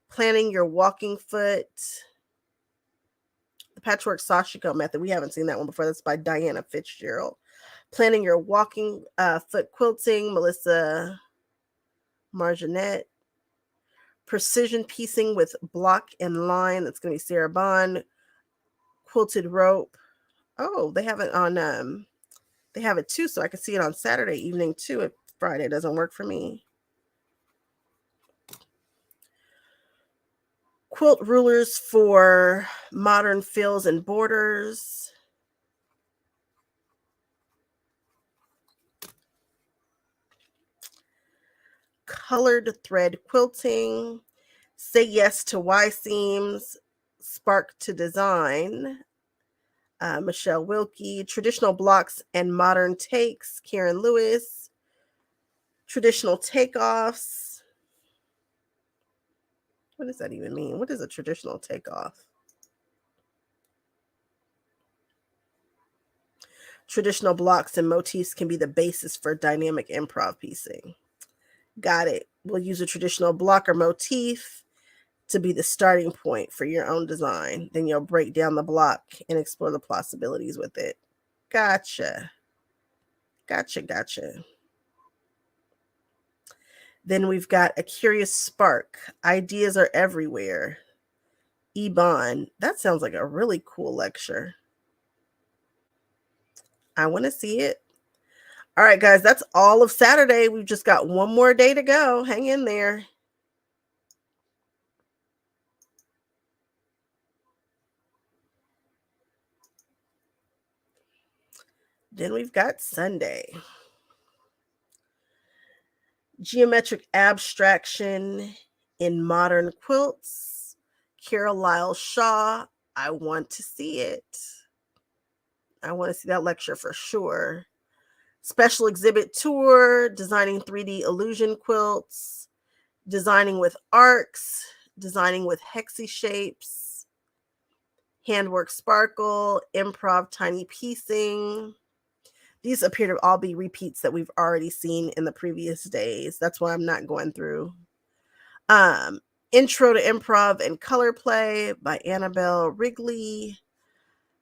Planning Your Walking Foot. The Patchwork Sashiko Method. We haven't seen that one before. That's by Diana Fitzgerald. Planning Your Walking Foot Quilting, Melissa Marginet. Precision Piecing with Block and Line. That's going to be Sarah Bond. Quilted Rope. Oh, they have it on, they have it too, so I can see it on Saturday evening too if Friday doesn't work for me. Quilt Rulers for Modern Fills and Borders. Colored Thread Quilting. Say Yes to Y Seams. Spark to Design. Michelle Wilkie. Traditional Blocks and Modern Takes. Karen Lewis. Traditional Takeoffs. What does that even mean? What is a traditional takeoff? Traditional blocks and motifs can be the basis for dynamic improv piecing. Got it. We'll use a traditional block or motif to be the starting point for your own design. Then you'll break down the block and explore the possibilities with it. Gotcha. Then we've got A Curious Spark. Ideas Are Everywhere. Ebon. That sounds like a really cool lecture. I want to see it. All right, guys, that's all of Saturday. We've just got one more day to go. Hang in there. Then we've got Sunday. Geometric Abstraction in Modern Quilts. Carol Lyle Shaw. I want to see it. I want to see that lecture for sure. special exhibit tour, designing 3D illusion quilts, designing with arcs, designing with hexy shapes, handwork sparkle, improv tiny piecing. These appear to all be repeats that we've already seen in the previous days. That's why I'm not going through. Intro to Improv and Color Play by Annabelle Wrigley.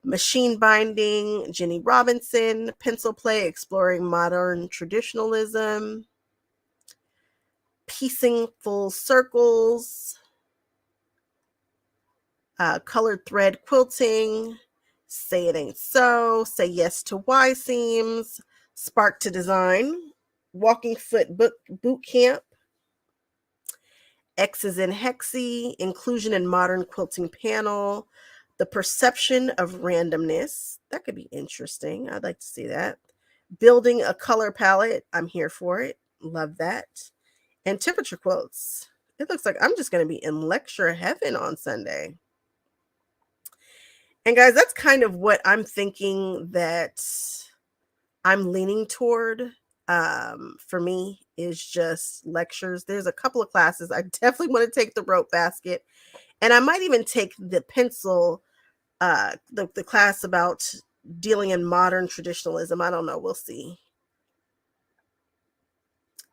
Machine Binding, Jenny Robinson. Pencil Play, Exploring Modern Traditionalism. Piecing Full Circles. Colored Thread Quilting. Say It Ain't So. Say Yes to Y Seams. Spark to Design. Walking Foot Boot Camp. X's in Hexy, Inclusion in Modern Quilting Panel, The Perception of Randomness. That could be interesting. I'd like to see that. Building a Color Palette. I'm here for it. Love that. And Temperature Quilts. It looks like I'm just going to be in lecture heaven on Sunday. And guys, that's kind of what I'm thinking that I'm leaning toward. For me is just lectures. There's a couple of classes I definitely want to take, the rope basket, and I might even take the pencil, the class about dealing in modern traditionalism. I don't know, we'll see.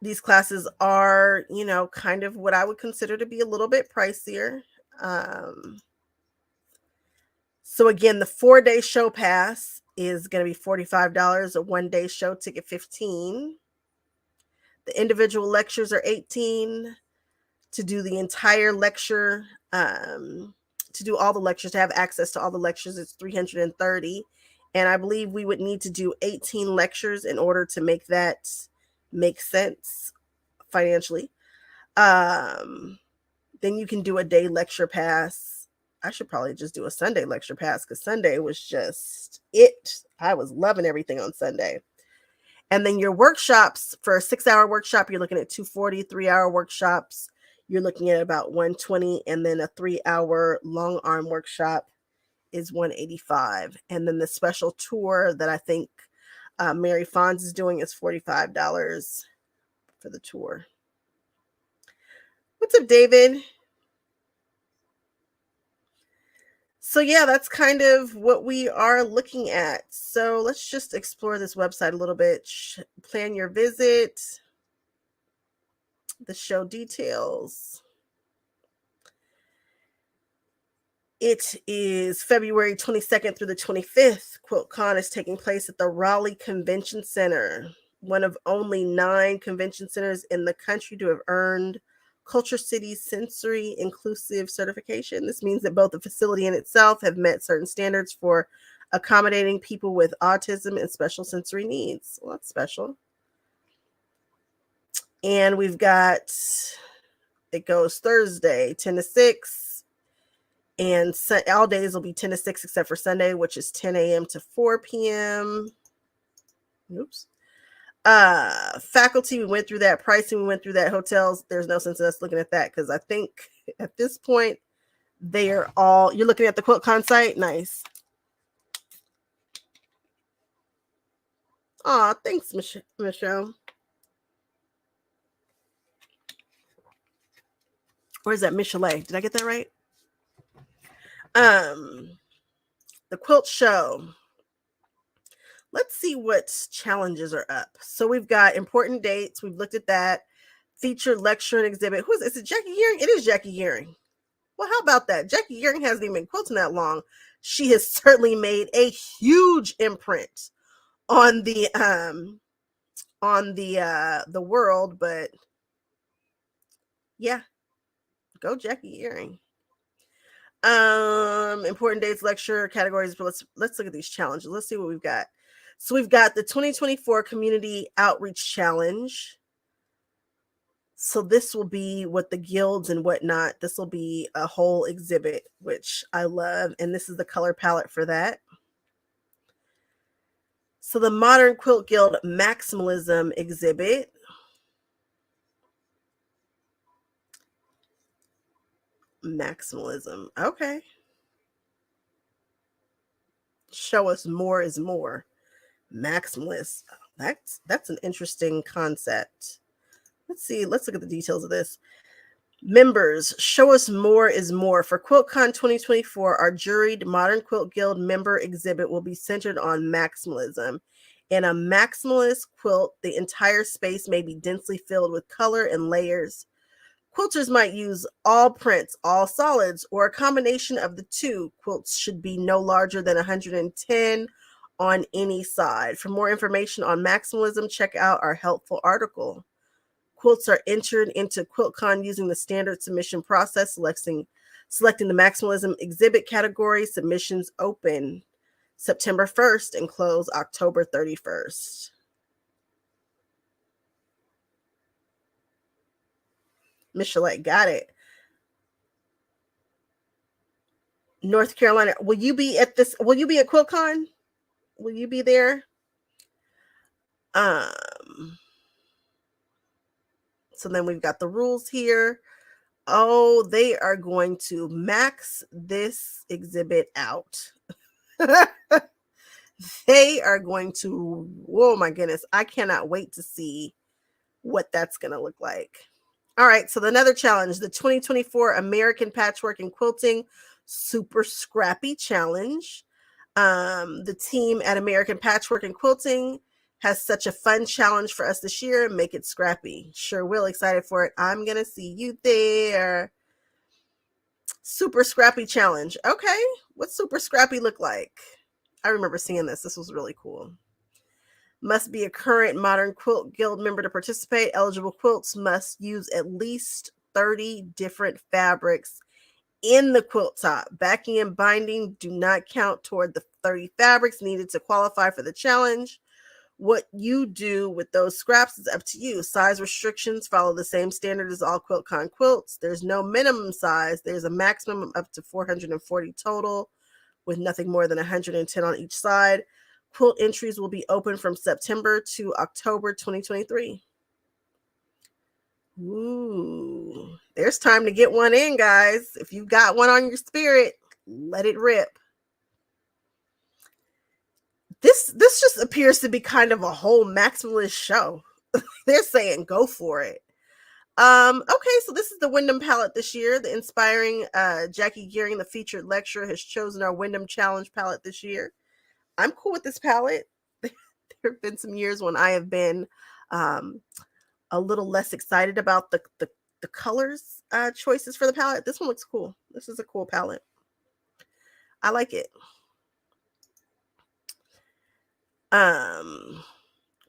These classes are, kind of what I would consider to be a little bit pricier. So again, the 4-day show pass is going to be $45, a 1-day show ticket $15. The individual lectures are $18. To do the entire lecture, to do all the lectures, to have access to all the lectures, it's $330. And I believe we would need to do 18 lectures in order to make that make sense financially. Then you can do a day lecture pass. I should probably just do a Sunday lecture pass because Sunday was just it. I was loving everything on Sunday. And then your workshops, for a 6-hour workshop, you're looking at $240. 3-hour workshops, you're looking at about $120. And then a 3-hour long arm workshop is $185. And then the special tour that I think Mary Fonz is doing is $45 for the tour. What's up, David? So yeah, that's kind of what we are looking at. So let's just explore this website a little bit. Plan your visit, the show details. It is February 22nd through the 25th. QuiltCon is taking place at the Raleigh Convention Center, one of only 9 convention centers in the country to have earned Culture City's sensory inclusive certification. This means that both the facility in itself have met certain standards for accommodating people with autism and special sensory needs. Well, that's special. And we've got, it goes Thursday, 10 to 6. And all days will be 10 to 6 except for Sunday, which is 10 a.m. to 4 p.m. Oops. Faculty, we went through that. Pricing, we went through that. Hotels, there's no sense in us looking at that because I think at this point, they are all, you're looking at the QuiltCon site? Nice. Aw, thanks, Michelle. Or is that Michelet? Did I get that right? The Quilt Show. Let's see what challenges are up. So we've got important dates. We've looked at that. Featured lecture and exhibit. Who is it? Is it Jackie Gearing? It is Jackie Gearing. Well, how about that? Jackie Gearing hasn't even been quilting that long. She has certainly made a huge imprint on the world, but yeah, go Jackie Gearing. Important dates, lecture categories, but let's look at these challenges. Let's see what we've got. So we've got the 2024 Community Outreach Challenge. So this will be what the guilds and whatnot, this will be a whole exhibit, which I love. And this is the color palette for that. So the Modern Quilt Guild Maximalism exhibit. Maximalism. Okay. Show us more is more. Maximalist. That's an interesting concept. Let's see. Let's look at the details of this. Members, show us more is more. For QuiltCon 2024, our juried Modern Quilt Guild member exhibit will be centered on maximalism. In a maximalist quilt, the entire space may be densely filled with color and layers. Quilters might use all prints, all solids, or a combination of the two. Quilts should be no larger than 110 on any side. For more information on maximalism, check out our helpful article. Quilts are entered into QuiltCon using the standard submission process, selecting the maximalism exhibit category. Submissions open September 1st and close October 31st. Michelle, got it. North Carolina, will you be at this? Will you be at QuiltCon? Will you be there? So then we've got the rules here. Oh, they are going to max this exhibit out. They are going to, oh my goodness, I cannot wait to see what that's going to look like. All right, so another challenge, the 2024 American Patchwork and Quilting Super Scrappy Challenge. The team at American Patchwork and Quilting has such a fun challenge for us this year. Make it scrappy. Sure will. Excited for it. I'm going to see you there. Super Scrappy Challenge. Okay. What's Super Scrappy look like? I remember seeing this. This was really cool. Must be a current Modern Quilt Guild member to participate. Eligible quilts must use at least 30 different fabrics in the quilt top. Backing and binding do not count toward the 30 fabrics needed to qualify for the challenge. What you do with those scraps is up to you. Size restrictions follow the same standard as all QuiltCon quilts. There's no minimum size. There's a maximum of up to 440 total, with nothing more than 110 on each side. Quilt entries will be open from September to October 2023. Ooh, there's time to get one in, guys. If you've got one on your spirit, let it rip. This just appears to be kind of a whole maximalist show. They're saying go for it. Okay, so this is the Wyndham palette this year. The inspiring Jackie Gearing, the featured lecturer, has chosen our Wyndham Challenge palette this year. I'm cool with this palette. There have been some years when I have been a little less excited about the colors choices for the palette. This one looks cool. This is a cool palette. I like it.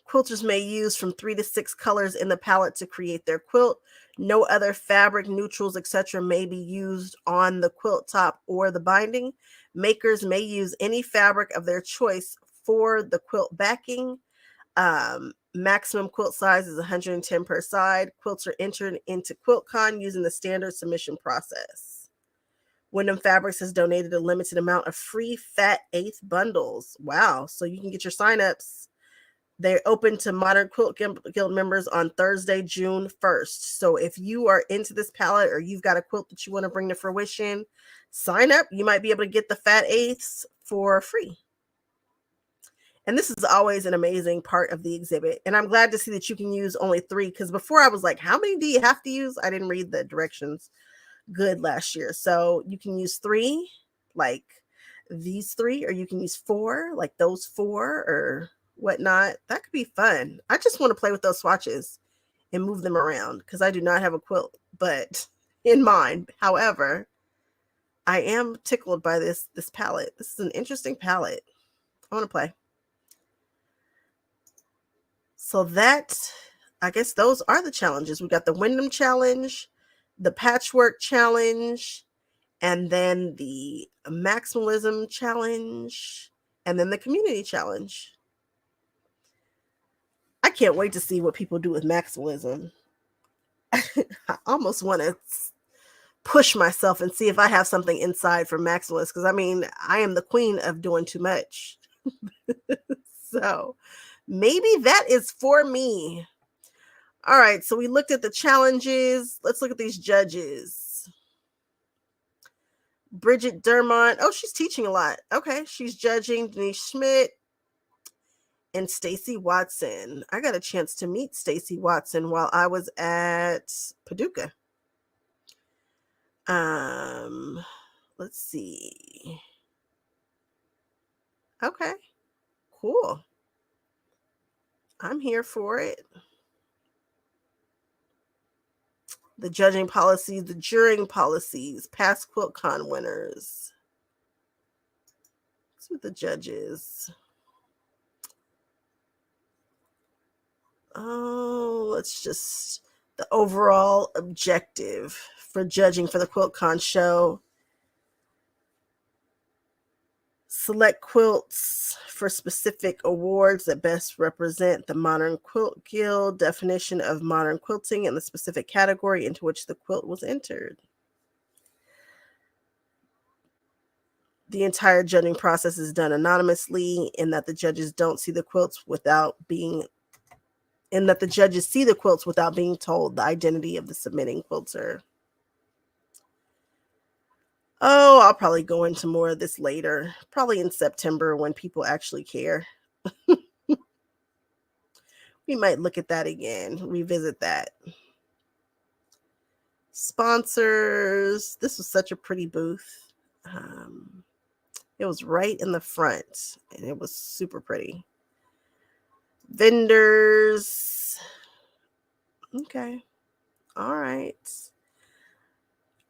Quilters may use from 3 to 6 colors in the palette to create their quilt. No other fabric, neutrals, etc. may be used on the quilt top or the binding. Makers may use any fabric of their choice for the quilt backing. Maximum quilt size is 110 per side. Quilts are entered into QuiltCon using the standard submission process. Wyndham Fabrics has donated a limited amount of free Fat Eighth bundles. Wow, so you can get your signups. They're open to Modern Quilt Guild members on Thursday, June 1st. So if you are into this palette or you've got a quilt that you want to bring to fruition, sign up. You might be able to get the Fat Eighths for free. And this is always an amazing part of the exhibit. And I'm glad to see that you can use only 3, because before I was like, how many do you have to use? I didn't read the directions good last year. So you can use 3, like these 3, or you can use 4, like those 4 or whatnot. That could be fun. I just want to play with those swatches and move them around because I do not have a quilt but in mind. However, I am tickled by this palette. This is an interesting palette. I want to play. So that, I guess those are the challenges. We got the Wyndham Challenge, the Patchwork Challenge, and then the Maximalism Challenge, and then the Community Challenge. I can't wait to see what people do with maximalism. I almost want to push myself and see if I have something inside for maximalist, because I mean, I am the queen of doing too much. So maybe that is for me. All right, so we looked at the challenges. Let's look at these judges. Bridget Dermont. Oh, she's teaching a lot. Okay, she's judging. Denise Schmidt. And Stacy Watson. I got a chance to meet Stacy Watson while I was at Paducah. Let's see. Okay, cool. I'm here for it. The judging policies, the jurying policies, past QuiltCon winners. Let's see what the judges. Oh, let's just the overall objective for judging for the QuiltCon show. Select quilts for specific awards that best represent the Modern Quilt Guild definition of modern quilting and the specific category into which the quilt was entered. The entire judging process is done anonymously in that the judges don't see the quilts without being in that the judges see the quilts without being told the identity of the submitting quilter. Oh, I'll probably go into more of this later, probably in September when people actually care. We might look at that again, revisit that. Sponsors. This was such a pretty booth. It was right in the front, and it was super pretty. Vendors. Okay. All right.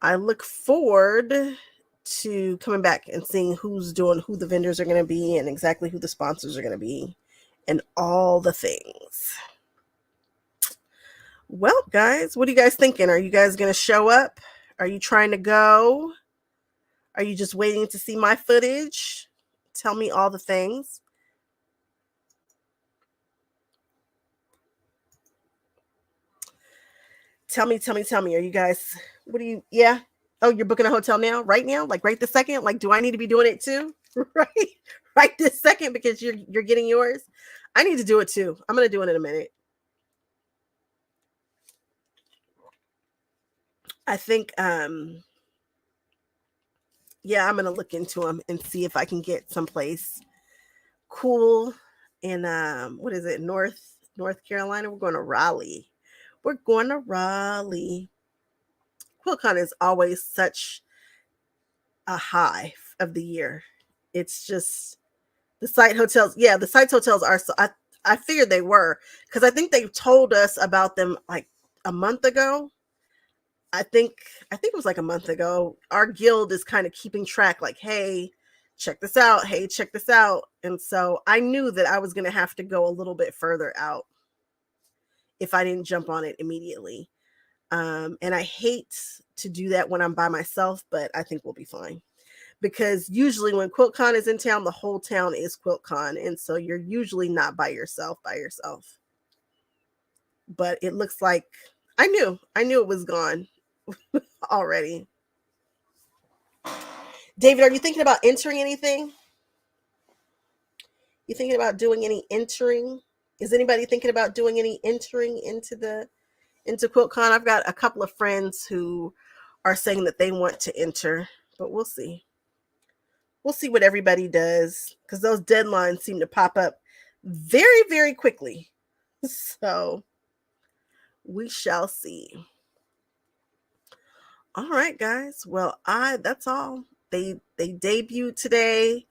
I look forward to coming back and seeing who the vendors are going to be and exactly who the sponsors are going to be and all the things. Well, guys, what are you guys thinking? Are you guys going to show up? Are you trying to go? Are you just waiting to see my footage? Tell me all the things. Tell me. Are you guys, yeah? Oh, you're booking a hotel now? Right now? Like right this second? Like, do I need to be doing it too? Right this second because you're getting yours? I need to do it too. I'm going to do it in a minute. I think, yeah, I'm going to look into them and see if I can get someplace cool in, what is it? North Carolina. We're going to Raleigh. QuiltCon is always such a high of the year. It's just the site hotels. Yeah, the site hotels are. So I figured they were because I think they told us about them like a month ago. I think it was like a month ago. Our guild is kind of keeping track. Like, hey, check this out. Hey, check this out. And so I knew that I was going to have to go a little bit further out if I didn't jump on it immediately. And I hate to do that when I'm by myself, but I think we'll be fine. Because usually when QuiltCon is in town, the whole town is QuiltCon. And so you're usually not by yourself. But it looks like I knew it was gone already. David, are you thinking about entering anything? You thinking about doing any entering? Is anybody thinking about doing any entering into QuiltCon? I've got a couple of friends who are saying that they want to enter, but we'll see. We'll see what everybody does because those deadlines seem to pop up very, very quickly. So we shall see. All right, guys. Well, that's all. They debuted today.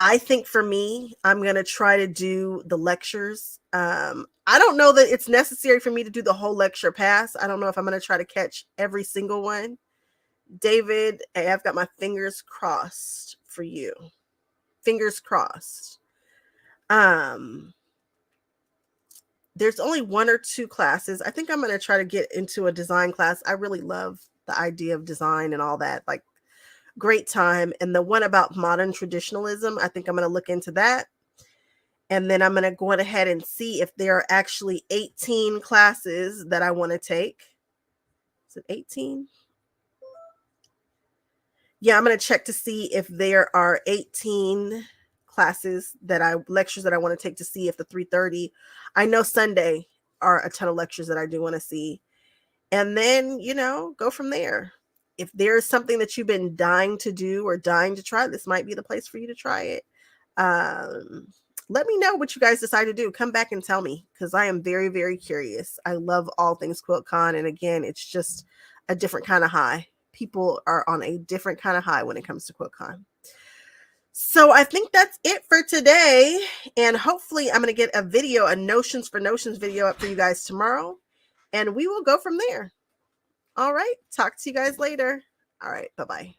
I think for me, I'm going to try to do the lectures. I don't know that it's necessary for me to do the whole lecture pass. I don't know if I'm going to try to catch every single one. David, I've got my fingers crossed for you. Fingers crossed. There's only one or two classes. I think I'm going to try to get into a design class. I really love the idea of design and all that. Like, great time. And the one about modern traditionalism, I think I'm going to look into that. And then I'm going to go ahead and see if there are actually 18 classes that I want to take. Is it 18? Yeah, I'm going to check to see if there are 18 lectures that I want to take to see if the 3:30. I know Sunday are a ton of lectures that I do want to see. And then, go from there. If there's something that you've been dying to do or dying to try, this might be the place for you to try it. let me know what you guys decide to do. Come back and tell me, because I am very, very curious. I love all things QuiltCon. And again, it's just a different kind of high. People are on a different kind of high when it comes to QuiltCon. So I think that's it for today. And hopefully I'm going to get a video, a Notions for Notions video up for you guys tomorrow. And we will go from there. All right. Talk to you guys later. All right. Bye-bye.